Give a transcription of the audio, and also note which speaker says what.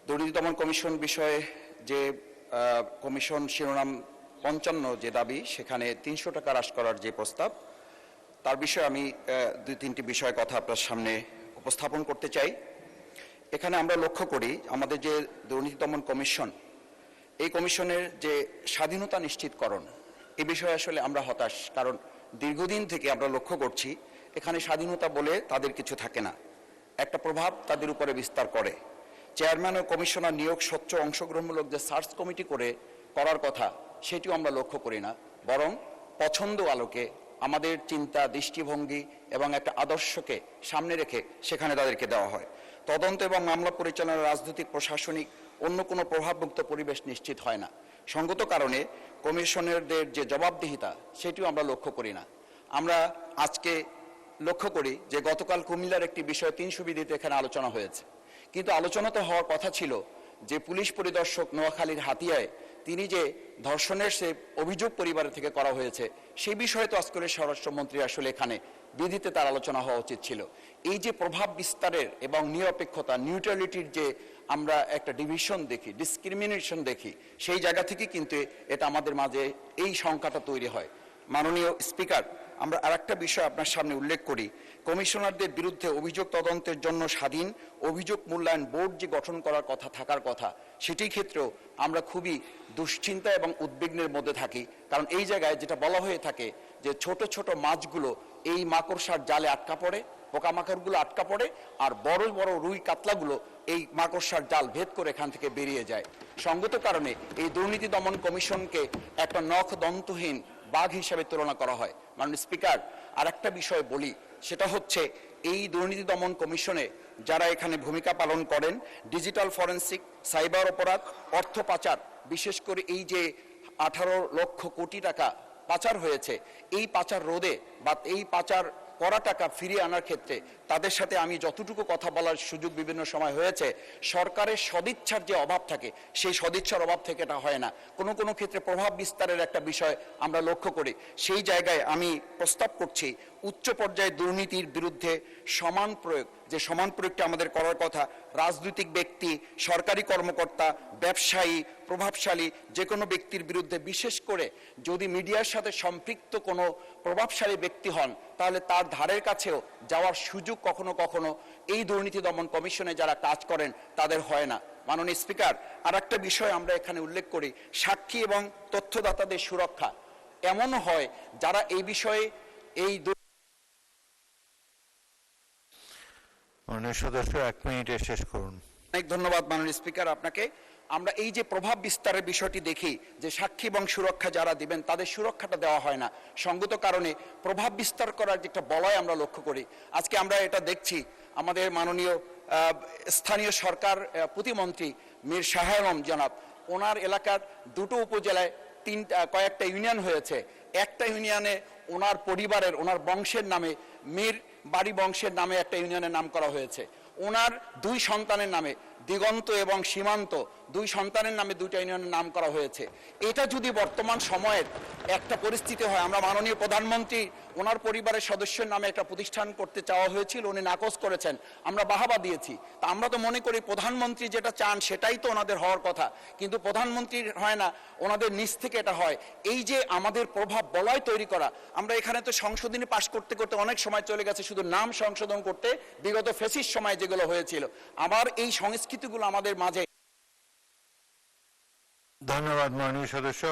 Speaker 1: দুর্নীতি দমন কমিশন বিষয়ে যে কমিশন শিরোনাম 55 যে দাবি, সেখানে 300 টাকা হ্রাস করার যে প্রস্তাব, তার বিষয়ে আমি দুই তিনটি বিষয় কথা আপনার সামনে উপস্থাপন করতে চাই। এখানে আমরা লক্ষ্য করি আমাদের যে দুর্নীতি দমন কমিশন, এই কমিশনের যে স্বাধীনতা নিশ্চিতকরণ, এ বিষয়ে আসলে আমরা হতাশ। কারণ দীর্ঘদিন থেকে আমরা লক্ষ্য করছি এখানে স্বাধীনতা বলে তাদের কিছু থাকে না, একটা প্রভাব তাদের উপরে বিস্তার করে। চেয়ারম্যান ও কমিশনার নিয়োগ স্বচ্ছ অংশগ্রহণমূলক যে সার্চ কমিটি করার কথা, সেটিও আমরা লক্ষ্য করি না, বরং পছন্দ আলোকে আমাদের চিন্তা, দৃষ্টিভঙ্গি এবং একটা আদর্শকে সামনে রেখে সেখানে তাদেরকে দেওয়া হয়। তদন্ত এবং মামলা পরিচালনার রাজনৈতিক, প্রশাসনিক অন্য কোনো প্রভাবমুক্ত পরিবেশ নিশ্চিত হয় না। সঙ্গত কারণে কমিশনারদের যে জবাবদিহিতা, সেটিও আমরা লক্ষ্য করি না। আমরা আজকে লক্ষ্য করি যে গতকাল কুমিল্লার একটি বিষয় 300 বিধিতে এখানে আলোচনা হয়েছে, কিন্তু আলোচনা তো হওয়ার কথা ছিল যে পুলিশ পরিদর্শক নোয়াখালীর হাতিয়ায় তিনি যে ধর্ষণের সে অভিযোগ পরিবারের থেকে করা হয়েছে, সেই বিষয়ে তো আজকের স্বরাষ্ট্রমন্ত্রী আসলে এখানে বিধিতে তার আলোচনা হওয়া উচিত ছিল। এই যে প্রভাব বিস্তারের এবং নিরপেক্ষতা, নিউট্রালিটির যে আমরা একটা ডিভিশন দেখি, ডিসক্রিমিনেশন দেখি, সেই জায়গা থেকে কিন্তু এটা আমাদের মাঝে এই সংখ্যাটা তৈরি হয়। মাননীয় স্পিকার, আমরা আরেকটা বিষয় আপনার সামনে উল্লেখ করি। কমিশনারদের বিরুদ্ধে অভিযোগ তদন্তের জন্য স্বাধীন অভিযোগ মূল্যায়ন বোর্ড যে গঠন করার কথা, থাকার কথা, সেটির ক্ষেত্রেও আমরা খুবই দুশ্চিন্তা এবং উদ্বিগ্নের মধ্যে থাকি। কারণ এই জায়গায় যেটা বলা হয়ে থাকে যে ছোট ছোট মাছগুলো এই মাকড়সার জালে আটকা পড়ে, পোকামাকড়গুলো আটকা পড়ে, আর বড় বড় রুই কাতলাগুলো এই মাকড়সার জাল ভেদ করে এখান থেকে বেরিয়ে যায়। সঙ্গত কারণে এই দুর্নীতি দমন কমিশনকে একটা নখ দন্তহীন বাঘ হিসেবে তুলনা করা হয়। মাননীয় স্পিকার, আর একটা বিষয় বলি, সেটা হচ্ছে এই দুর্নীতি দমন কমিশনে যারা এখানে ভূমিকা পালন করেন, ডিজিটাল ফরেনসিক, সাইবার অপরাধ, অর্থ পাচার, বিশেষ করে এই যে 18 লক্ষ কোটি টাকা পাচার হয়েছে, এই পাচার রোধে বা এই পাচার করা টাকা ফিরিয়ে আনার ক্ষেত্রে তাদের সাথে আমি যতটুকু কথা বলার সুযোগ বিভিন্ন সময় হয়েছে, সরকারের সদিচ্ছার যে অভাব থাকে, সেই সদিচ্ছার অভাব থেকে এটা হয় না। কোনো কোনো ক্ষেত্রে প্রভাব বিস্তারের একটা বিষয় আমরা লক্ষ্য করি। সেই জায়গায় আমি প্রস্তাব করছি উচ্চ পর্যায়ে দুর্নীতির বিরুদ্ধে সমান প্রয়োগ, যে সমান প্রয়োগটা আমাদের করার কথা, রাজনৈতিক ব্যক্তি, সরকারি কর্মকর্তা, ব্যবসায়ী, প্রভাবশালী যে কোনো ব্যক্তির বিরুদ্ধে, বিশেষ করে যদি মিডিয়ার সাথে সম্পৃক্ত কোনো প্রভাবশালী ব্যক্তি হন, তাহলে তার ধারের কাছেও যাওয়ার সুযোগ কখনো কখনো এই দুর্নীতি দমন কমিশনে যারা কাজ করেন তাদের হয় না। মাননীয় স্পিকার, আর একটা বিষয় আমরা এখানে উল্লেখ করি, সাক্ষী এবং তথ্যদাতাদের সুরক্ষা। এমনও হয় যারা এই বিষয়ে এই
Speaker 2: মাননীয় সদস্য 1 মিনিটে শেষ করুন।
Speaker 1: অনেক ধন্যবাদ মাননীয় স্পিকার আপনাকে। আমরা এই যে প্রভাব বিস্তারের বিষয়টি দেখি যে সাক্ষী এবং সুরক্ষা যারা দিবেন তাদের সুরক্ষাটা দেওয়া হয় না। সঙ্গত কারণে প্রভাব বিস্তার করার যে একটা বলয় আমরা লক্ষ্য করি। আজকে আমরা এটা দেখছি, আমাদের মাননীয় স্থানীয় সরকার প্রতিমন্ত্রী মীর শাহ আলম জনাব, ওনার এলাকার দুটো উপজেলায় কয়েকটা ইউনিয়ন হয়েছে, একটা ইউনিয়নে ওনার পরিবারের, ওনার বংশের নামে, মীর বাড়ি বংশের নামে একটা ইউনিয়নের নাম করা হয়েছে। ওনার 2 সন্তানের নামে, দিগন্ত এবং সীমান্ত, 2 সন্তানের নামে 2টা ইউনিয়নের নাম করা হয়েছে। এটা যদি বর্তমান সময়ের একটা পরিস্থিতি হয়, আমরা মাননীয় প্রধানমন্ত্রী ওনার পরিবারের সদস্যের নামে একটা প্রতিষ্ঠান করতে চাওয়া হয়েছিল, উনি নাকচ করেছেন, আমরা বাহাবা দিয়েছি। তা আমরা তো মনে করি প্রধানমন্ত্রী যেটা চান সেটাই তো ওনাদের হওয়ার কথা, কিন্তু প্রধানমন্ত্রীর হয় না, ওনাদের নিচ থেকে এটা হয়। এই যে আমাদের প্রভাব বলয় তৈরি করা, আমরা এখানে তো সংশোধনী পাশ করতে করতে অনেক সময় চলে গেছে, শুধু নাম সংশোধন করতে, বিগত ফ্যাসিস্ট সময় যেগুলো হয়েছিল। আবার এই সংস্কৃতিগুলো আমাদের মাঝে।
Speaker 2: ধন্যবাদ মাননীয় সদস্য।